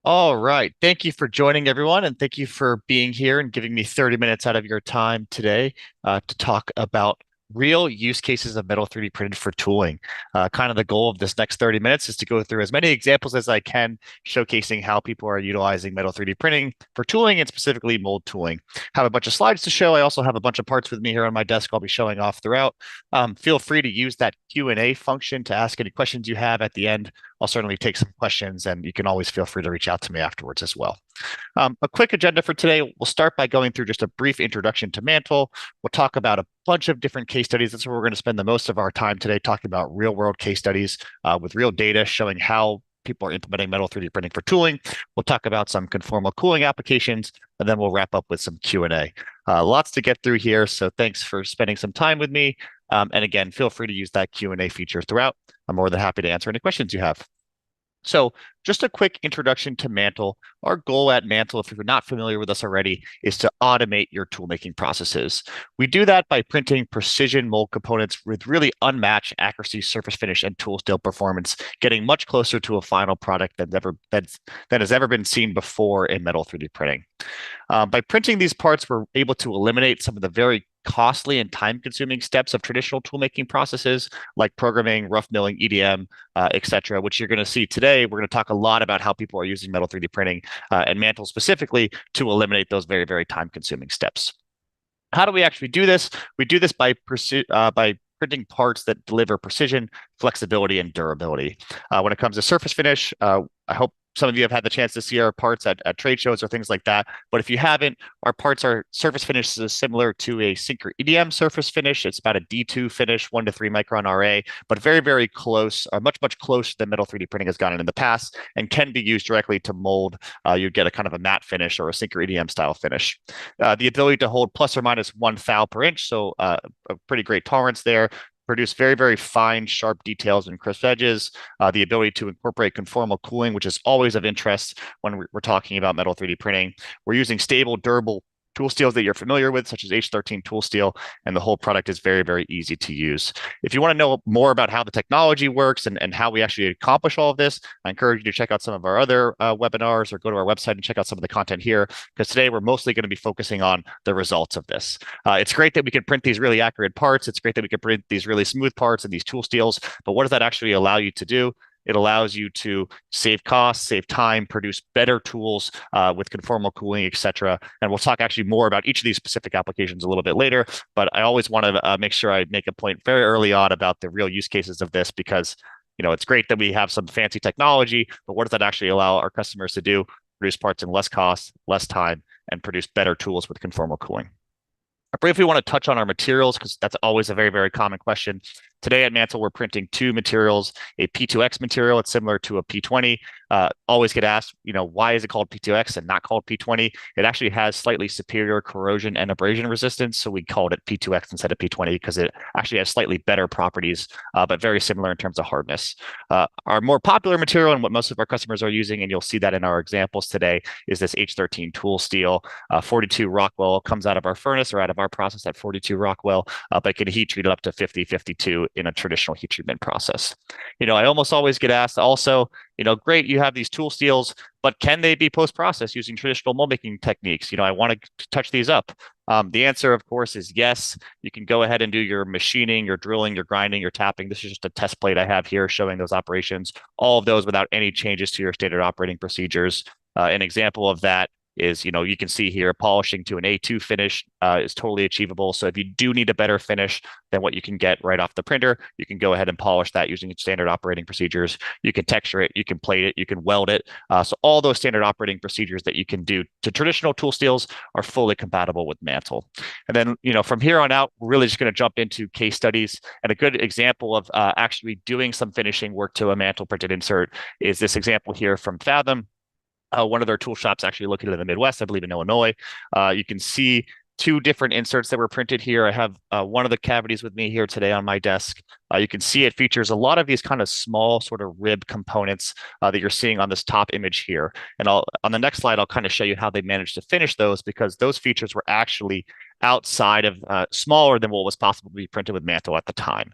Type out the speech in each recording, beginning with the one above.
All right. Thank you for joining, everyone, and thank you for being here and giving me 30 minutes out of your time today to talk about real use cases of metal 3D printed for tooling. Kind of the goal of this next 30 minutes is to go through as many examples as I can, showcasing how people are utilizing metal 3D printing for tooling and specifically mold tooling. Have a bunch of slides to show. I also have a bunch of parts with me here on my desk I'll be showing off throughout. Feel free to use that Q&A function to ask any questions you have at the end. I'll certainly take some questions, and you can always feel free to reach out to me afterwards as well. A quick agenda for today. We'll start by going through just a brief introduction to Mantle. We'll talk about a bunch of different case studies. That's where we're going to spend the most of our time today, talking about real world case studies with real data showing how people are implementing metal 3D printing for tooling. We'll talk about some conformal cooling applications, and then we'll wrap up with some Q&A. Lots to get through here, so thanks for spending some time with me. And again, feel free to use that Q&A feature throughout. I'm more than happy to answer any questions you have. So, just a quick introduction to Mantle. Our goal at Mantle, if you're not familiar with us already, is to automate your toolmaking processes. We do that by printing precision mold components with really unmatched accuracy, surface finish, and tool steel performance, getting much closer to a final product that has ever been seen before in metal 3D printing. By printing these parts, we're able to eliminate some of the very costly and time-consuming steps of traditional toolmaking processes like programming, rough milling, EDM, et cetera, which you're going to see today. We're going to talk a lot about how people are using metal 3D printing and Mantle specifically to eliminate those very, very time-consuming steps. How do we actually do this? We do this by printing parts that deliver precision, flexibility, and durability. When it comes to surface finish, I hope some of you have had the chance to see our parts at trade shows or things like that. But if you haven't, our parts are surface finishes similar to a Sync or EDM surface finish. It's about a D2 finish, 1 to 3 micron RA, but very, very close, much closer than metal 3D printing has gotten in the past and can be used directly to mold. You get a kind of a matte finish or a Sync or EDM style finish. The ability to hold plus or minus 1 thou per inch, so a pretty great tolerance there. Produce very, very fine, sharp details and crisp edges. The ability to incorporate conformal cooling, which is always of interest when we're talking about metal 3D printing. We're using stable, durable tool steels that you're familiar with, such as H13 tool steel, and the whole product is very, very easy to use. If you want to know more about how the technology works and how we actually accomplish all of this, I encourage you to check out some of our other webinars or go to our website and check out some of the content here, because today we're mostly going to be focusing on the results of this. It's great that we can print these really accurate parts. It's great that we can print these really smooth parts and these tool steels, but what does that actually allow you to do? It allows you to save costs, save time, produce better tools with conformal cooling, et cetera. And we'll talk actually more about each of these specific applications a little bit later. But I always want to make sure I make a point very early on about the real use cases of this because it's great that we have some fancy technology, but what does that actually allow our customers to do? Produce parts in less cost, less time, and produce better tools with conformal cooling. I briefly want to touch on our materials because that's always a very, very common question. Today at Mantle, we're printing two materials, a P2X material. It's similar to a P20. Always get asked, why is it called P2X and not called P20? It actually has slightly superior corrosion and abrasion resistance. So we called it P2X instead of P20 because it actually has slightly better properties, but very similar in terms of hardness. Our more popular material and what most of our customers are using, and you'll see that in our examples today, is this H13 tool steel. 42 Rockwell comes out of our furnace or out of our process at 42 Rockwell, but it can heat treat it up to 50, 52 in a traditional heat treatment process. I almost always get asked also, great, you have these tool steels, but can they be post-processed using traditional mold making techniques? I want to touch these up. The answer, of course, is yes. You can go ahead and do your machining, your drilling, your grinding, your tapping. This is just a test plate I have here showing those operations, all of those without any changes to your standard operating procedures. An example of that is, you can see here polishing to an A2 finish is totally achievable. So if you do need a better finish than what you can get right off the printer, you can go ahead and polish that using standard operating procedures. You can texture it, you can plate it, you can weld it. So all those standard operating procedures that you can do to traditional tool steels are fully compatible with Mantle. And then, from here on out, we're really just going to jump into case studies. And a good example of actually doing some finishing work to a Mantle printed insert is this example here from Fathom. One of their tool shops actually located in the Midwest, I believe in Illinois. You can see two different inserts that were printed here. I have one of the cavities with me here today on my desk. You can see it features a lot of these kind of small sort of rib components that you're seeing on this top image here. And on the next slide, I'll kind of show you how they managed to finish those because those features were actually outside of smaller than what was possible to be printed with Mantle at the time.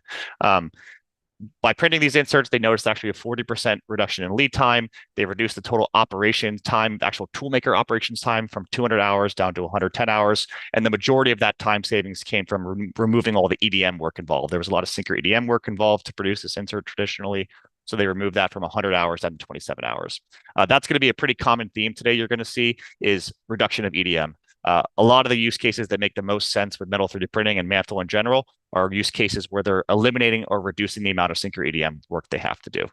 By printing these inserts, they noticed actually a 40% reduction in lead time. They reduced the total operation time, the actual toolmaker operations time from 200 hours down to 110 hours. And the majority of that time savings came from removing all the EDM work involved. There was a lot of sync EDM work involved to produce this insert traditionally. So they removed that from 100 hours down to 27 hours. That's going to be a pretty common theme today you're going to see is reduction of EDM. A lot of the use cases that make the most sense with metal 3D printing and Mantle in general are use cases where they're eliminating or reducing the amount of sync EDM work they have to do.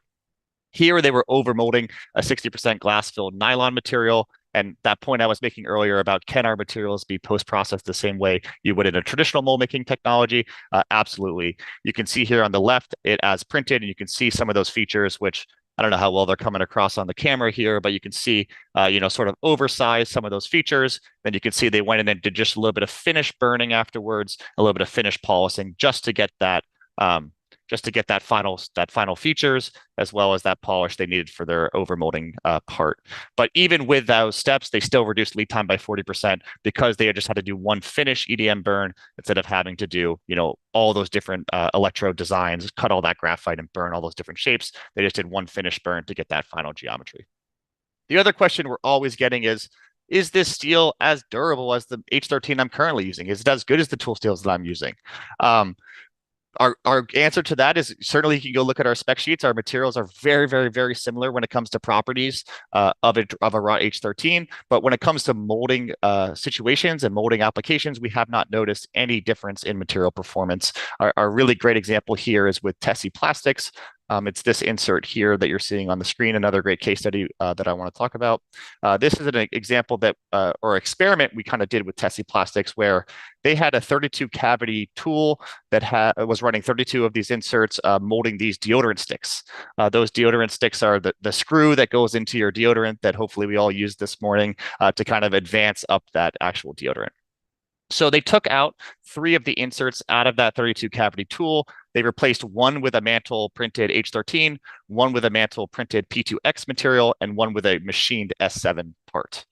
Here, they were overmolding a 60% glass-filled nylon material. And that point I was making earlier about can our materials be post-processed the same way you would in a traditional mold making technology? Absolutely. You can see here on the left it as printed, and you can see some of those features, which I don't know how well they're coming across on the camera here, but you can see, sort of oversized some of those features. Then you can see they went in and did just a little bit of finish burning afterwards, a little bit of finish polishing, just to get that final features as well as that polish they needed for their overmolding part. But even with those steps, they still reduced lead time by 40% because they just had to do one finish EDM burn instead of having to do, all those different electrode designs, cut all that graphite and burn all those different shapes. They just did one finish burn to get that final geometry. The other question we're always getting is this steel as durable as the H13 I'm currently using? Is it as good as the tool steels that I'm using? Our answer to that is certainly you can go look at our spec sheets. Our materials are very, very, very similar when it comes to properties of a raw H13. But when it comes to molding situations and molding applications, we have not noticed any difference in material performance. Our really great example here is with Tessie Plastics. It's this insert here that you're seeing on the screen, another great case study that I want to talk about. This is an example or experiment we kind of did with Tessie Plastics where they had a 32 cavity tool that was running 32 of these inserts, molding these deodorant sticks. Those deodorant sticks are the screw that goes into your deodorant that hopefully we all used this morning to kind of advance up that actual deodorant. So they took out 3 of the inserts out of that 32 cavity tool. They replaced one with a Mantle printed H13, one with a Mantle printed P2X material, and one with a machined S7 part.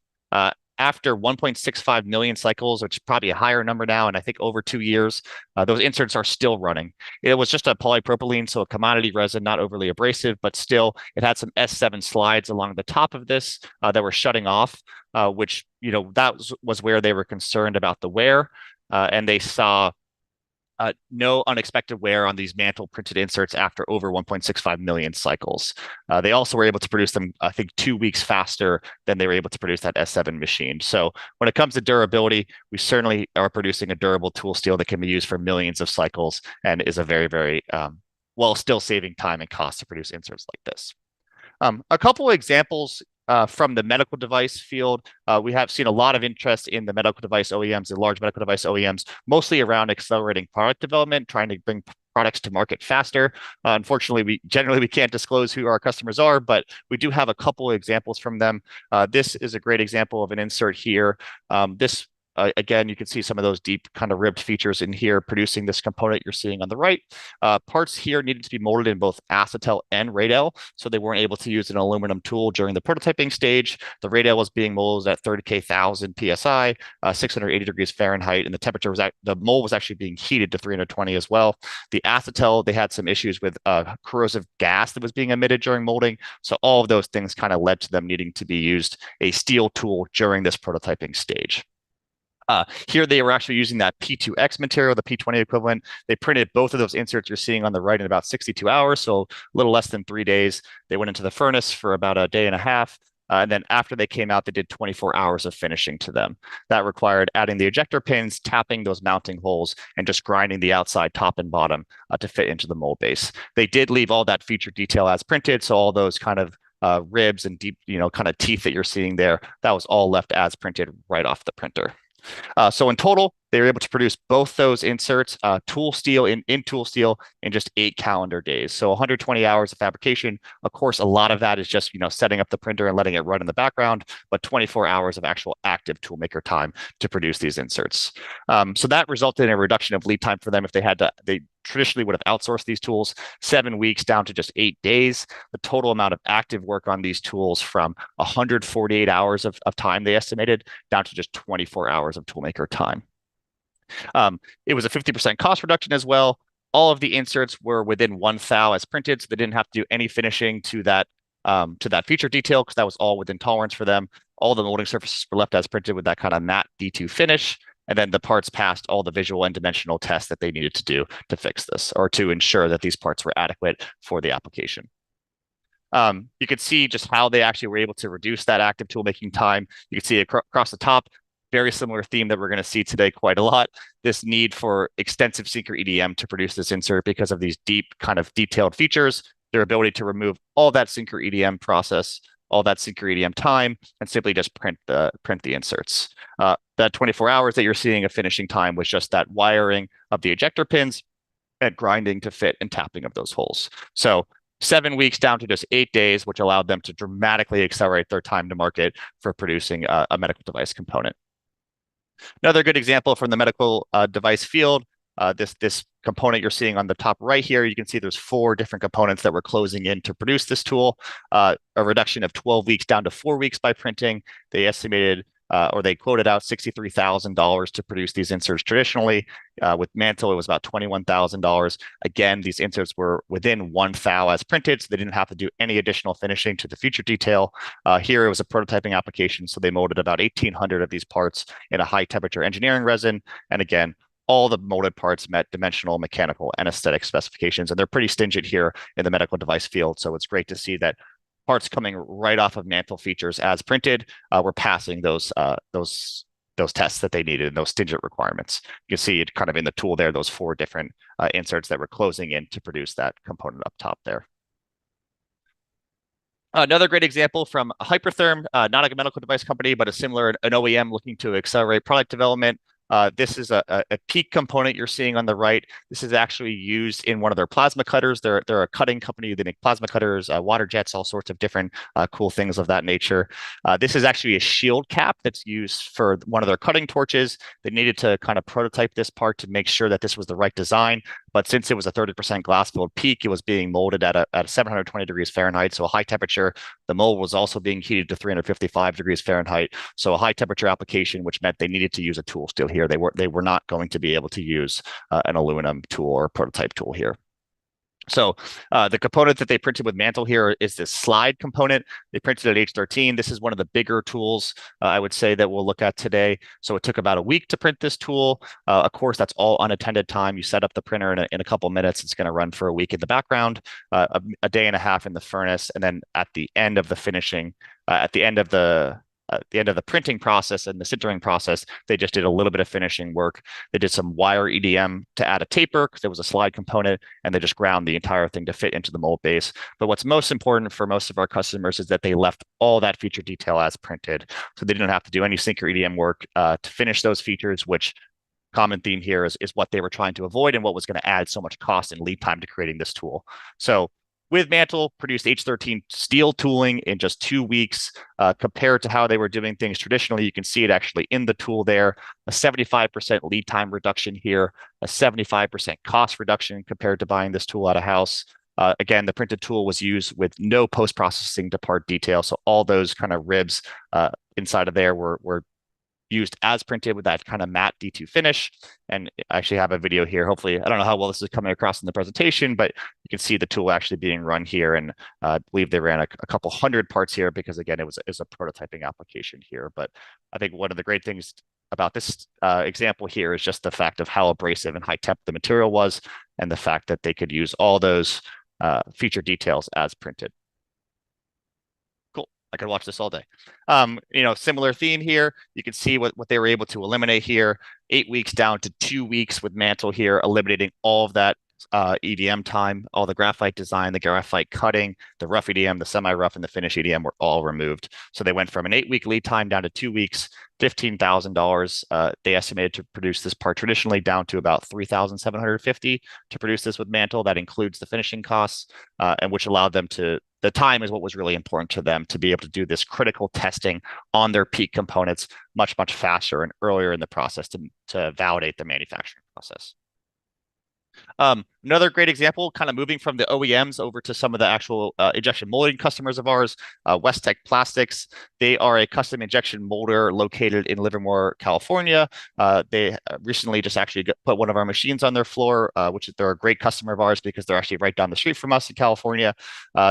After 1.65 million cycles, which is probably a higher number now, and I think over 2 years, those inserts are still running. It was just a polypropylene, so a commodity resin, not overly abrasive, but still it had some S7 slides along the top of this that were shutting off, which, that was where they were concerned about the wear. And they saw no unexpected wear on these Mantle printed inserts after over 1.65 million cycles. They also were able to produce them, I think, 2 weeks faster than they were able to produce that S7 machine. So when it comes to durability, we certainly are producing a durable tool steel that can be used for millions of cycles and is a very, very, while still saving time and cost to produce inserts like this. A couple of examples from the medical device field. We have seen a lot of interest in the medical device OEMs, the large medical device OEMs, mostly around accelerating product development, trying to bring products to market faster. Unfortunately, we can't disclose who our customers are, but we do have a couple of examples from them. This is a great example of an insert here. This again, you can see some of those deep kind of ribbed features in here producing this component you're seeing on the right. Parts here needed to be molded in both acetal and radial, so they weren't able to use an aluminum tool during the prototyping stage. The radial was being molded at 30,000 PSI, 680 degrees Fahrenheit, and the mold was actually being heated to 320 as well. The acetal, they had some issues with corrosive gas that was being emitted during molding. So all of those things kind of led to them needing to be used a steel tool during this prototyping stage. Here they were actually using that P2X material, the P20 equivalent. They printed both of those inserts you're seeing on the right in about 62 hours, so a little less than 3 days. They went into the furnace for about a day and a half. And then after they came out, they did 24 hours of finishing to them. That required adding the ejector pins, tapping those mounting holes, and just grinding the outside top and bottom to fit into the mold base. They did leave all that feature detail as printed, so all those kind of ribs and deep, kind of teeth that you're seeing there, that was all left as printed right off the printer. So in total, they were able to produce both those inserts, tool steel in tool steel in just 8 calendar days. So 120 hours of fabrication. Of course, a lot of that is just setting up the printer and letting it run in the background, but 24 hours of actual active toolmaker time to produce these inserts. So that resulted in a reduction of lead time for them. If they traditionally would have outsourced these tools 7 weeks down to just 8 days. The total amount of active work on these tools from 148 hours of time they estimated down to just 24 hours of toolmaker time. It was a 50% cost reduction as well. all of the inserts were within 1 thou as printed, so they didn't have to do any finishing to that feature detail because that was all within tolerance for them. All the molding surfaces were left as printed with that kind of matte D2 finish, and then the parts passed all the visual and dimensional tests that they needed to do to fix this or to ensure that these parts were adequate for the application. You could see just how they actually were able to reduce that active tool making time. You can see across the top, very similar theme that we're going to see today quite a lot. This need for extensive Synchro EDM to produce this insert because of these deep kind of detailed features, their ability to remove all that Synchro EDM process, all that Synchro EDM time, and simply just print the inserts. That 24 hours that you're seeing of finishing time was just that wiring of the ejector pins and grinding to fit and tapping of those holes. So 7 weeks down to just 8 days, which allowed them to dramatically accelerate their time to market for producing a medical device component. Another good example from the medical device field, this component you're seeing on the top right here, you can see there's 4 different components that we're closing in to produce this tool, a reduction of 12 weeks down to 4 weeks by printing. They estimated or they quoted out $63,000 to produce these inserts traditionally. With Mantle, it was about $21,000. Again, these inserts were within 1 thou as printed, so they didn't have to do any additional finishing to the feature detail. Here, it was a prototyping application, so they molded about 1,800 of these parts in a high temperature engineering resin. And again, all the molded parts met dimensional, mechanical, and aesthetic specifications, and they're pretty stringent here in the medical device field. So it's great to see that parts coming right off of Mantle features as printed were passing those tests that they needed and those stringent requirements. You can see it kind of in the tool there, those 4 different inserts that were closing in to produce that component up top there. Another great example from Hypertherm, not a medical device company, but a similar an OEM looking to accelerate product development. This is a peak component you're seeing on the right. This is actually used in one of their plasma cutters. They're a cutting company. They make plasma cutters, water jets, all sorts of different cool things of that nature. This is actually a shield cap that's used for one of their cutting torches. They needed to kind of prototype this part to make sure that this was the right design. But since it was a 30% glass filled peak, it was being molded at 720 degrees Fahrenheit, so a high temperature. The mold was also being heated to 355 degrees Fahrenheit, so a high temperature application, which meant they needed to use a tool steel here. They were not going to be able to use an aluminum tool or a prototype tool here. So the component that they printed with Mantle here is this slide component. They printed at H13. This is one of the bigger tools I would say that we'll look at today. So it took about a week to print this tool. Of course, that's all unattended time. You set up the printer in a couple minutes. It's going to run for a week in the background, a day and a half in the furnace, and then at the end of the finishing, at the end of the printing process and the sintering process, they just did a little bit of finishing work. They did some wire EDM to add a taper because there was a slide component, and they just ground the entire thing to fit into the mold base. But what's most important for most of our customers is that they left all that feature detail as printed. So they didn't have to do any Synchro EDM work to finish those features, which common theme here is what they were trying to avoid and what was going to add so much cost and lead time to creating this tool. So with Mantle, produced H13 steel tooling in just 2 weeks. Compared to how they were doing things traditionally, you can see it actually in the tool there, a 75% lead time reduction here, a 75% cost reduction compared to buying this tool out of house. Again, the printed tool was used with no post-processing to part detail, so all those kind of ribs inside of there were used as printed with that kind of matte D2 finish. And I actually have a video here. Hopefully, I don't know how well this is coming across in the presentation, but you can see the tool actually being run here. And I believe they ran a couple hundred parts here because, again, it was a prototyping application here. But I think one of the great things about this example here is just the fact of how abrasive and high temp the material was, and the fact that they could use all those feature details as printed. I could watch this all day. Similar theme here. You can see what they were able to eliminate here. 8 weeks down to 2 weeks with Mantle here, eliminating all of that EDM time, all the graphite design, the graphite cutting, the rough EDM, the semi-rough, and the finish EDM were all removed. So they went from an 8-week lead time down to 2 weeks, $15,000. They estimated to produce this part traditionally down to about $3,750 to produce this with Mantle. That includes the finishing costs, and which allowed them to. The time is what was really important to them to be able to do this critical testing on their peak components much, much faster and earlier in the process to validate the manufacturing process. Another great example, kind of moving from the OEMs over to some of the actual injection molding customers of ours, West Plastics. They are a custom injection molder located in Livermore, California. They recently just actually put one of our machines on their floor, which they're a great customer of ours because they're actually right down the street from us in California.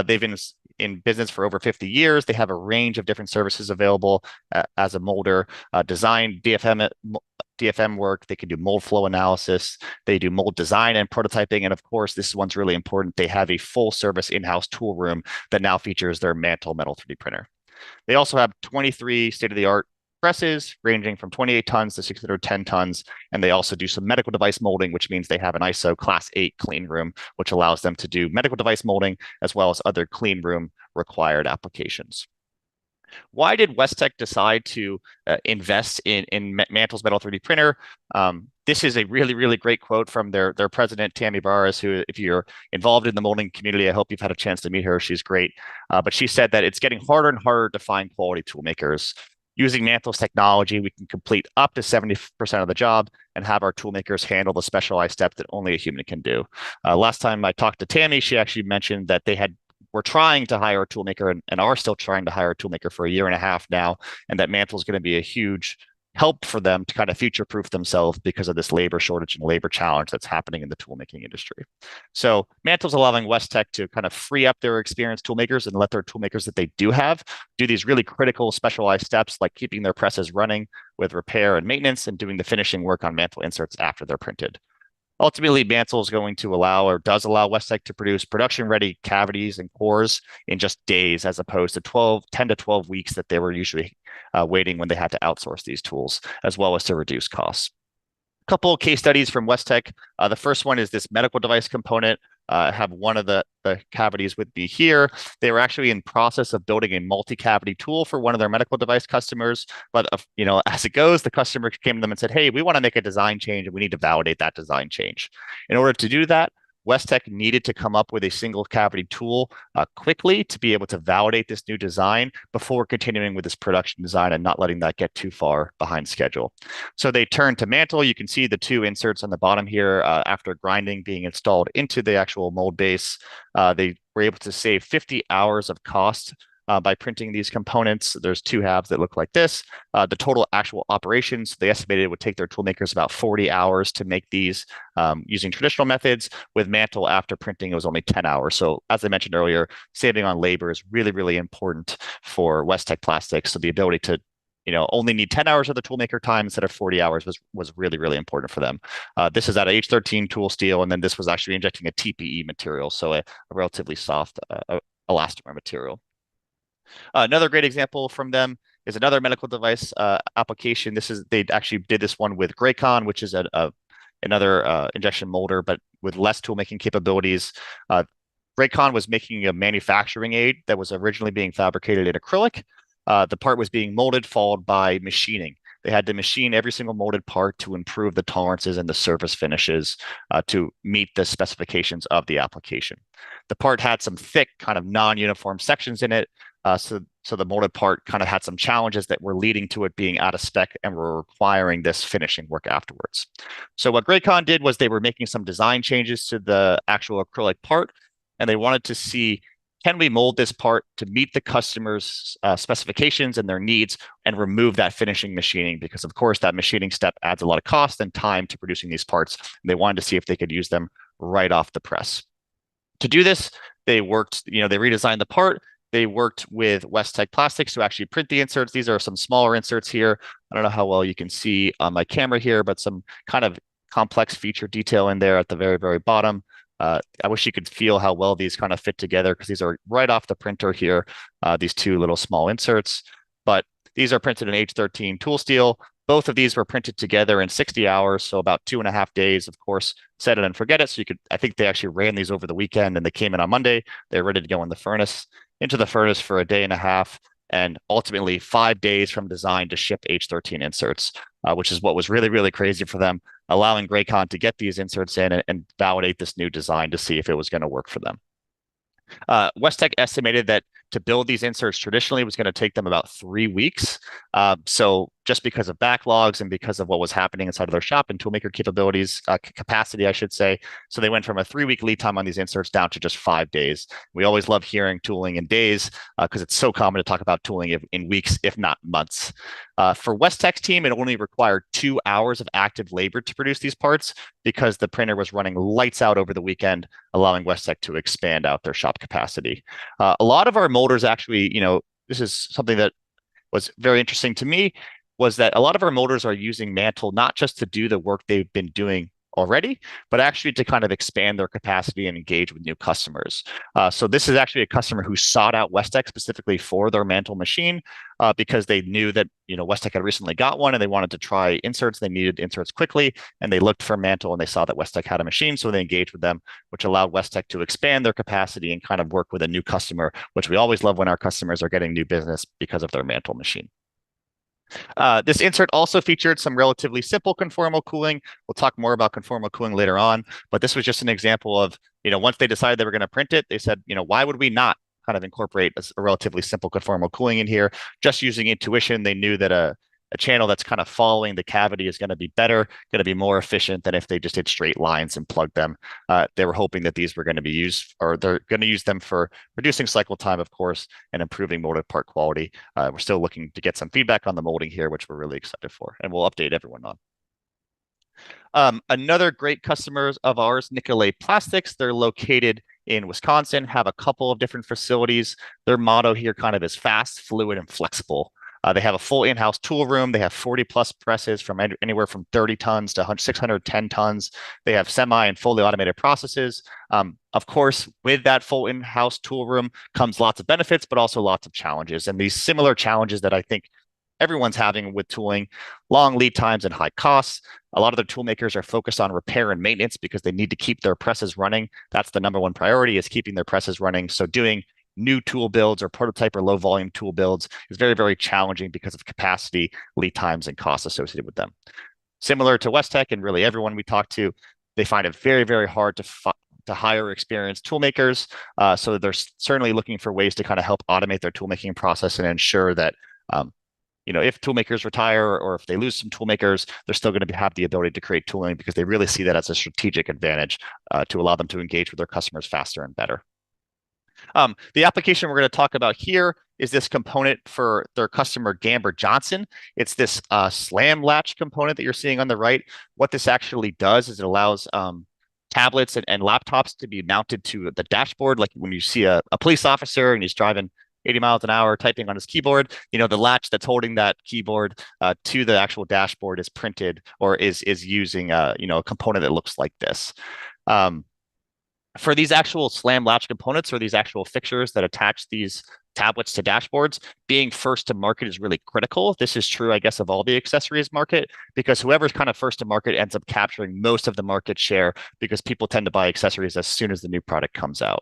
They've been in business for over 50 years. They have a range of different services available as a molder, design, DFM work. They can do mold flow analysis. They do mold design and prototyping. And of course, this one's really important. They have a full service in-house tool room that now features their Mantle metal 3D printer. They also have 23 state-of-the-art presses ranging from 28 tons to 610 tons. And they also do some medical device molding, which means they have an ISO class 8 clean room, which allows them to do medical device molding as well as other clean room required applications. Why did Westech decide to invest in Mantle's Metal 3D printer? This is a really, really great quote from their president, Tammy Barras, who, if you're involved in the molding community, I hope you've had a chance to meet her. She's great. But she said that it's getting harder and harder to find quality tool makers. Using Mantle's technology, we can complete up to 70% of the job and have our tool makers handle the specialized steps that only a human can do. Last time I talked to Tammy, she actually mentioned that were trying to hire a toolmaker and are still trying to hire a toolmaker for a year and a half now, and that Mantle is going to be a huge help for them to kind of future proof themselves because of this labor shortage and labor challenge that's happening in the toolmaking industry. So Mantle's allowing Westech to kind of free up their experienced toolmakers and let their toolmakers that they do have do these really critical specialized steps like keeping their presses running with repair and maintenance and doing the finishing work on Mantle inserts after they're printed. Ultimately, Mantle is going to allow or does allow Westech to produce production-ready cavities and cores in just days, as opposed to 10 to 12 weeks that they were usually waiting when they had to outsource these tools, as well as to reduce costs. A couple of case studies from Westech. The first one is this medical device component. I have one of the cavities with me here. They were actually in process of building a multi-cavity tool for one of their medical device customers. But as it goes, the customer came to them and said, "Hey, we want to make a design change, and we need to validate that design change." In order to do that, Westech needed to come up with a single cavity tool quickly to be able to validate this new design before continuing with this production design and not letting that get too far behind schedule. So they turned to Mantle. You can see the two inserts on the bottom here after grinding being installed into the actual mold base. They were able to save 50 hours of cost by printing these components. There's two halves that look like this. The total actual operations, they estimated it would take their tool makers about 40 hours to make these using traditional methods. With Mantle, after printing, it was only 10 hours. So as I mentioned earlier, saving on labor is really, really important for Westech Plastics. So the ability to only need 10 hours of the toolmaker time instead of 40 hours was really, really important for them. This is at H13 tool steel, and then this was actually injecting a TPE material, so a relatively soft elastomer material. Another great example from them is another medical device application. They actually did this one with Graycon, which is another injection molder, but with less tool making capabilities. Graycon was making a manufacturing aid that was originally being fabricated in acrylic. The part was being molded, followed by machining. They had to machine every single molded part to improve the tolerances and the surface finishes to meet the specifications of the application. The part had some thick, kind of non-uniform sections in it. So the molded part kind of had some challenges that were leading to it being out of spec and were requiring this finishing work afterwards. So what Graycon did was they were making some design changes to the actual acrylic part, and they wanted to see, can we mold this part to meet the customer's specifications and their needs and remove that finishing machining? Because of course that machining step adds a lot of cost and time to producing these parts. And they wanted to see if they could use them right off the press. To do this, they redesigned the part. They worked with Westech Plastics to actually print the inserts. These are some smaller inserts here. I don't know how well you can see on my camera here, but some kind of complex feature detail in there at the very, very bottom. I wish you could feel how well these kind of fit together because these are right off the printer here, these two little small inserts. But these are printed in H13 tool steel. Both of these were printed together in 60 hours, so about 2.5 days. Of course, set it and forget it. So I think they actually ran these over the weekend and they came in on Monday. They're ready to go into the furnace for a day and a half, and ultimately 5 days from design to ship H13 inserts, which is what was really, really crazy for them, allowing Graycon to get these inserts in and validate this new design to see if it was going to work for them. Westech estimated that to build these inserts traditionally was going to take them about 3 weeks. So just because of backlogs and because of what was happening inside of their shop and toolmaker capabilities, capacity, I should say. So they went from a 3 week lead time on these inserts down to just 5 days. We always love hearing tooling in days because it's so common to talk about tooling in weeks, if not months. For Westech's team, it only required 2 hours of active labor to produce these parts because the printer was running lights out over the weekend, allowing Westech to expand out their shop capacity. A lot of our molders actually, this is something that was very interesting to me, was that a lot of our molders are using Mantle not just to do the work they've been doing already, but actually to kind of expand their capacity and engage with new customers. So this is actually a customer who sought out Westech specifically for their Mantle machine because they knew that Westech had recently got one and they wanted to try inserts. They needed inserts quickly, and they looked for Mantle and they saw that Westech had a machine, so they engaged with them, which allowed Westech to expand their capacity and kind of work with a new customer, which we always love when our customers are getting new business because of their Mantle machine. This insert also featured some relatively simple conformal cooling. We'll talk more about conformal cooling later on, but this was just an example of, once they decided they were going to print it, they said, why would we not kind of incorporate a relatively simple conformal cooling in here? Just using intuition, they knew that a channel that's kind of following the cavity is going to be better, going to be more efficient than if they just did straight lines and plugged them. They were hoping that these were going to be used, or they're going to use them for reducing cycle time, of course, and improving molded part quality. We're still looking to get some feedback on the molding here, which we're really excited for, and we'll update everyone on. Another great customers of ours, Nicolet Plastics, they're located in Wisconsin, have a couple of different facilities. Their motto here kind of is fast, fluid, and flexible. They have a full in-house tool room. They have 40 plus presses from anywhere from 30 tons to 610 tons. They have semi and fully automated processes. Of course, with that full in-house tool room comes lots of benefits, but also lots of challenges. And these similar challenges that I think everyone's having with tooling, long lead times and high costs. A lot of the tool makers are focused on repair and maintenance because they need to keep their presses running. That's the number one priority, is keeping their presses running. So doing new tool builds or prototype or low volume tool builds is very, very challenging because of capacity, lead times, and costs associated with them. Similar to Westech and really everyone we talk to, they find it very, very hard to hire experienced tool makers. So they're certainly looking for ways to kind of help automate their tool making process and ensure that if tool makers retire or if they lose some tool makers, they're still going to have the ability to create tooling because they really see that as a strategic advantage to allow them to engage with their customers faster and better. The application we're going to talk about here is this component for their customer Gamber Johnson. It's this slam latch component that you're seeing on the right. What this actually does is it allows tablets and laptops to be mounted to the dashboard. Like when you see a police officer and he's driving 80 miles an hour typing on his keyboard, the latch that's holding that keyboard to the actual dashboard is printed or is using a component that looks like this. For these actual slam latch components or these actual fixtures that attach these tablets to dashboards, being first to market is really critical. This is true, I guess, of all the accessories market, because whoever's kind of first to market ends up capturing most of the market share because people tend to buy accessories as soon as the new product comes out.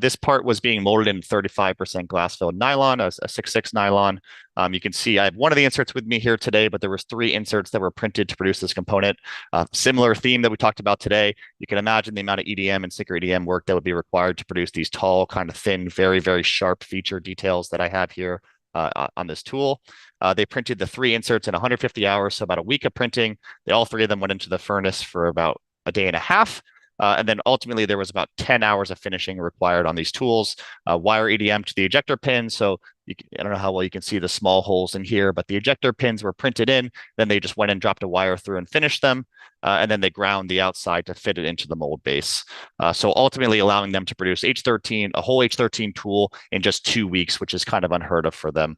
This part was being molded in 35% glass-filled nylon, a 6/6 nylon. You can see I have one of the inserts with me here today, but there was 3 inserts that were printed to produce this component. Similar theme that we talked about today. You can imagine the amount of EDM and sync EDM work that would be required to produce these tall, kind of thin, very, very sharp feature details that I have here on this tool. They printed the 3 inserts in 150 hours, so about a week of printing. All 3 of them went into the furnace for about a day and a half. And then ultimately, there was about 10 hours of finishing required on these tools. Wire EDM to the ejector pin. So I don't know how well you can see the small holes in here, but the ejector pins were printed in. Then they just went and dropped a wire through and finished them. And then they ground the outside to fit it into the mold base. So ultimately allowing them to produce a whole H13 tool in just 2 weeks, which is kind of unheard of for them.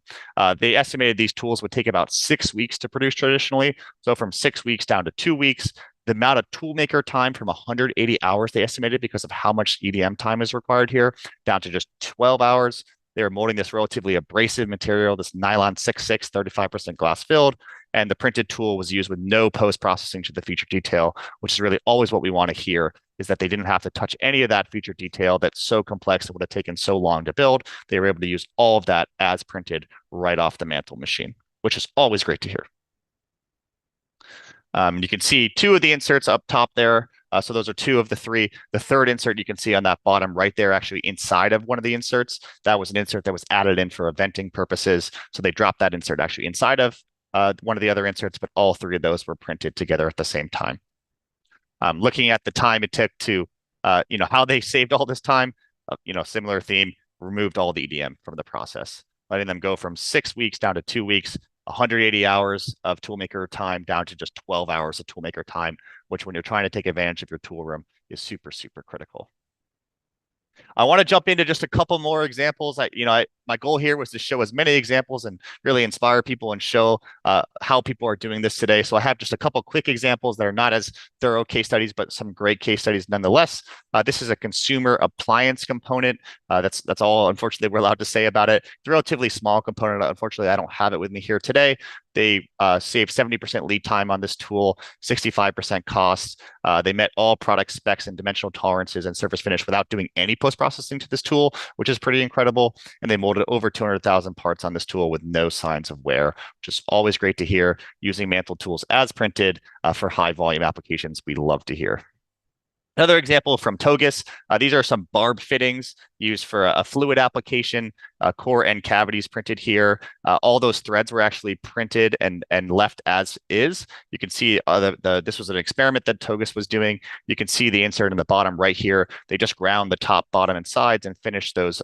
They estimated these tools would take about 6 weeks to produce traditionally. So from 6 weeks down to 2 weeks. The amount of toolmaker time from 180 hours they estimated because of how much EDM time is required here down to just 12 hours. They were molding this relatively abrasive material, this nylon 6/6, 35% glass filled, and the printed tool was used with no post-processing to the feature detail, which is really always what we want to hear, is that they didn't have to touch any of that feature detail that's so complex it would have taken so long to build. They were able to use all of that as printed right off the Mantle machine, which is always great to hear. You can see 2 of the inserts up top there. So those are two of the three. The third insert you can see on that bottom right there, actually inside of one of the inserts. That was an insert that was added in for venting purposes. So they dropped that insert actually inside of one of the other inserts, but all three of those were printed together at the same time. Looking at the time it took to, how they saved all this time, similar theme, removed all the EDM from the process, letting them go from 6 weeks down to 2 weeks, 180 hours of toolmaker time down to just 12 hours of toolmaker time, which when you're trying to take advantage of your tool room is super, super critical. I want to jump into just a couple more examples. My goal here was to show as many examples and really inspire people and show how people are doing this today. So I have just a couple quick examples that are not as thorough case studies, but some great case studies nonetheless. This is a consumer appliance component. That's all, unfortunately, we're allowed to say about it. It's a relatively small component. Unfortunately, I don't have it with me here today. They saved 70% lead time on this tool, 65% cost. They met all product specs and dimensional tolerances and surface finish without doing any post-processing to this tool, which is pretty incredible. And they molded over 200,000 parts on this tool with no signs of wear, which is always great to hear. Using Mantle tools as printed for high volume applications, we love to hear. Another example from Togus, these are some barb fittings used for a fluid application, core end cavities printed here. All those threads were actually printed and left as is. You can see this was an experiment that Togus was doing. You can see the insert in the bottom right here. They just ground the top, bottom, and sides and finished those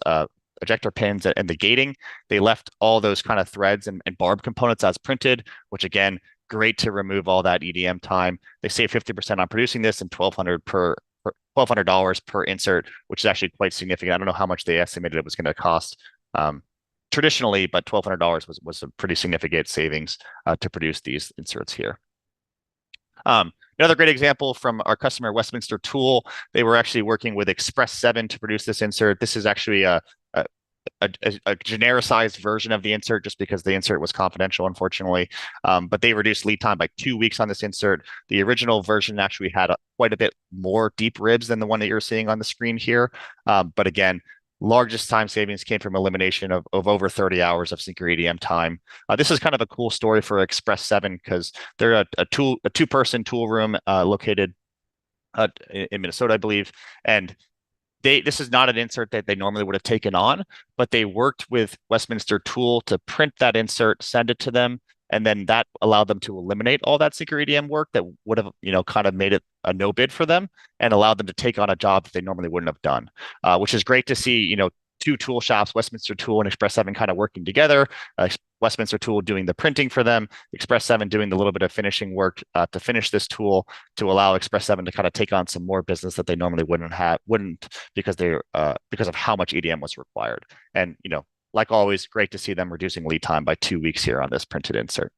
ejector pins and the gating. They left all those kind of threads and barb components as printed, which again, great to remove all that EDM time. They save 50% on producing this and $1,200 per insert, which is actually quite significant. I don't know how much they estimated it was going to cost traditionally, but $1,200 was a pretty significant savings to produce these inserts here. Another great example from our customer, Westminster Tool, they were actually working with Express 7 to produce this insert. This is actually a genericized version of the insert just because the insert was confidential, unfortunately. But they reduced lead time by 2 weeks on this insert. The original version actually had quite a bit more deep ribs than the one that you're seeing on the screen here. But again, largest time savings came from elimination of over 30 hours of sync EDM time. This is kind of a cool story for Express 7 because they're a two-person tool room located in Minnesota, I believe. And this is not an insert that they normally would have taken on, but they worked with Westminster Tool to print that insert, send it to them, and then that allowed them to eliminate all that sync EDM work that would have, kind of made it a no bid for them and allowed them to take on a job that they normally wouldn't have done, which is great to see, two tool shops, Westminster Tool and Express 7 kind of working together. Westminster Tool doing the printing for them, Express 7 doing the little bit of finishing work to finish this tool to allow Express 7 to kind of take on some more business that they normally wouldn't because of how much EDM was required. And like always, great to see them reducing lead time by 2 weeks here on this printed insert.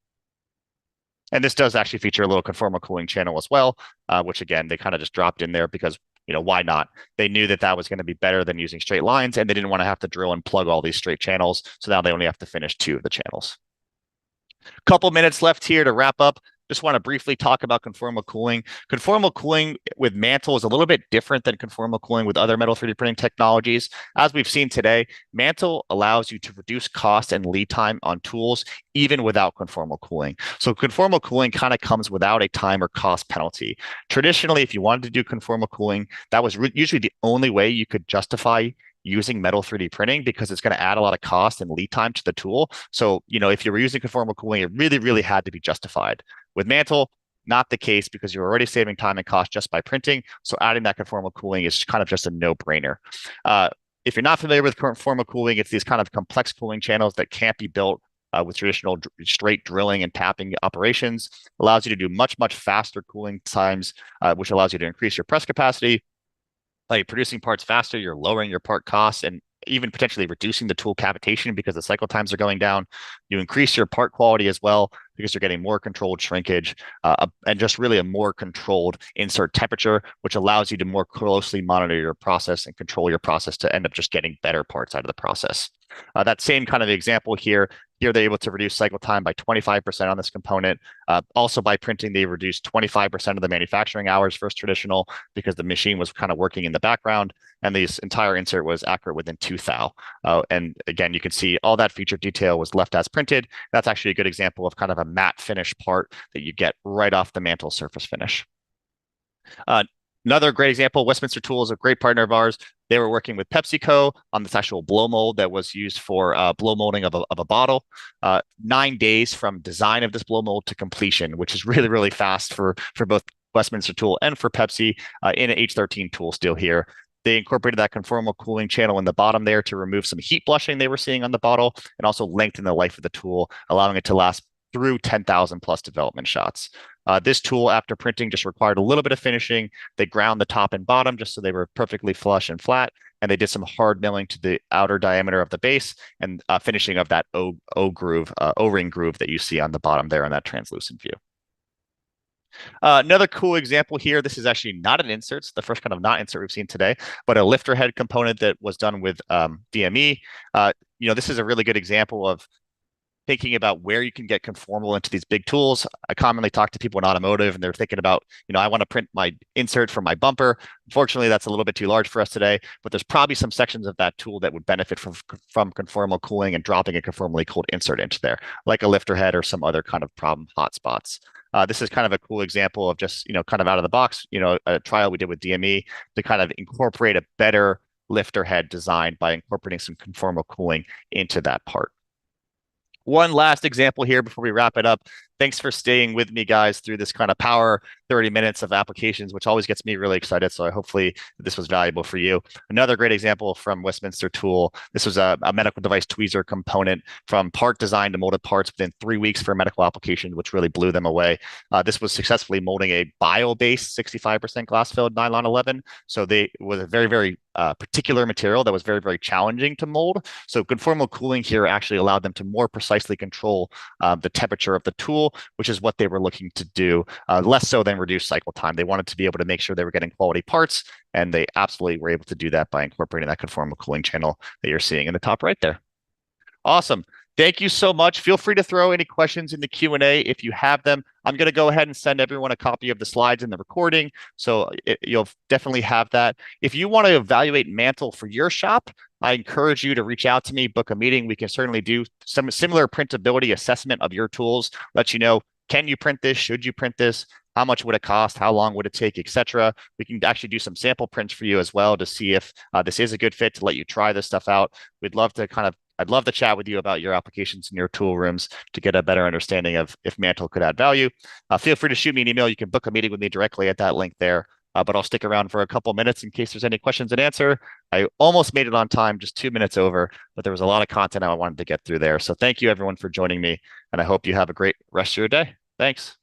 And this does actually feature a little conformal cooling channel as well, which again, they kind of just dropped in there because why not? They knew that was going to be better than using straight lines, and they didn't want to have to drill and plug all these straight channels. So now they only have to finish 2 of the channels. Couple minutes left here to wrap up. Just want to briefly talk about conformal cooling. Conformal cooling with Mantle is a little bit different than conformal cooling with other metal 3D printing technologies. As we've seen today, Mantle allows you to reduce cost and lead time on tools even without conformal cooling. So conformal cooling kind of comes without a time or cost penalty. Traditionally, if you wanted to do conformal cooling, that was usually the only way you could justify using metal 3D printing because it's going to add a lot of cost and lead time to the tool. So, if you were using conformal cooling, it really, really had to be justified. With Mantle, not the case because you're already saving time and cost just by printing. So adding that conformal cooling is kind of just a no-brainer. If you're not familiar with conformal cooling, it's these kind of complex cooling channels that can't be built with traditional straight drilling and tapping operations. Allows you to do much, much faster cooling times, which allows you to increase your press capacity. By producing parts faster, you're lowering your part costs and even potentially reducing the tool cavitation because the cycle times are going down. You increase your part quality as well because you're getting more controlled shrinkage and just really a more controlled insert temperature, which allows you to more closely monitor your process and control your process to end up just getting better parts out of the process. That same kind of example here, they're able to reduce cycle time by 25% on this component. Also by printing, they reduced 25% of the manufacturing hours versus traditional because the machine was kind of working in the background and this entire insert was accurate within 2 thou. And again, you can see all that feature detail was left as printed. That's actually a good example of kind of a matte finish part that you get right off the Mantle surface finish. Another great example, Westminster Tool is a great partner of ours. They were working with PepsiCo on this actual blow mold that was used for blow molding of a bottle. 9 days from design of this blow mold to completion, which is really, really fast for both Westminster Tool and for Pepsi in an H13 tool still here. They incorporated that conformal cooling channel in the bottom there to remove some heat blushing they were seeing on the bottle and also lengthen the life of the tool, allowing it to last through 10,000 plus development shots. This tool, after printing, just required a little bit of finishing. They ground the top and bottom just so they were perfectly flush and flat. And they did some hard milling to the outer diameter of the base and finishing of that O groove, O-ring groove that you see on the bottom there in that translucent view. Another cool example here. This is actually not an insert. It's the first kind of not insert we've seen today, but a lifter head component that was done with DME. This is a really good example of thinking about where you can get conformal into these big tools. I commonly talk to people in automotive and they're thinking about, I want to print my insert for my bumper. Unfortunately, that's a little bit too large for us today, but there's probably some sections of that tool that would benefit from conformal cooling and dropping a conformally cooled insert into there, like a lifter head or some other kind of problem hotspots. This is kind of a cool example of just, kind of out of the box, a trial we did with DME to kind of incorporate a better lifter head design by incorporating some conformal cooling into that part. One last example here before we wrap it up. Thanks for staying with me, guys, through this kind of power 30 minutes of applications, which always gets me really excited. So hopefully this was valuable for you. Another great example from Westminster Tool. This was a medical device tweezer component from part design to molded parts within 3 weeks for a medical application, which really blew them away. This was successfully molding a bio-based 65% glass-filled nylon 11. So they was a very, very particular material that was very, very challenging to mold. So conformal cooling here actually allowed them to more precisely control the temperature of the tool, which is what they were looking to do, less so than reduce cycle time. They wanted to be able to make sure they were getting quality parts, and they absolutely were able to do that by incorporating that conformal cooling channel that you're seeing in the top right there. Awesome. Thank you so much. Feel free to throw any questions in the Q&A if you have them. I'm going to go ahead and send everyone a copy of the slides and the recording, so you'll definitely have that. If you want to evaluate Mantle for your shop, I encourage you to reach out to me, book a meeting. We can certainly do some similar printability assessment of your tools, let you know, can you print this? Should you print this? How much would it cost? How long would it take, etc. We can actually do some sample prints for you as well to see if this is a good fit, to let you try this stuff out. I'd love to chat with you about your applications in your tool rooms to get a better understanding of if Mantle could add value. Feel free to shoot me an email. You can book a meeting with me directly at that link there. But I'll stick around for a couple minutes in case there's any questions and answer. I almost made it on time, just 2 minutes over, but there was a lot of content I wanted to get through there. So thank you everyone for joining me, and I hope you have a great rest of your day. Thanks.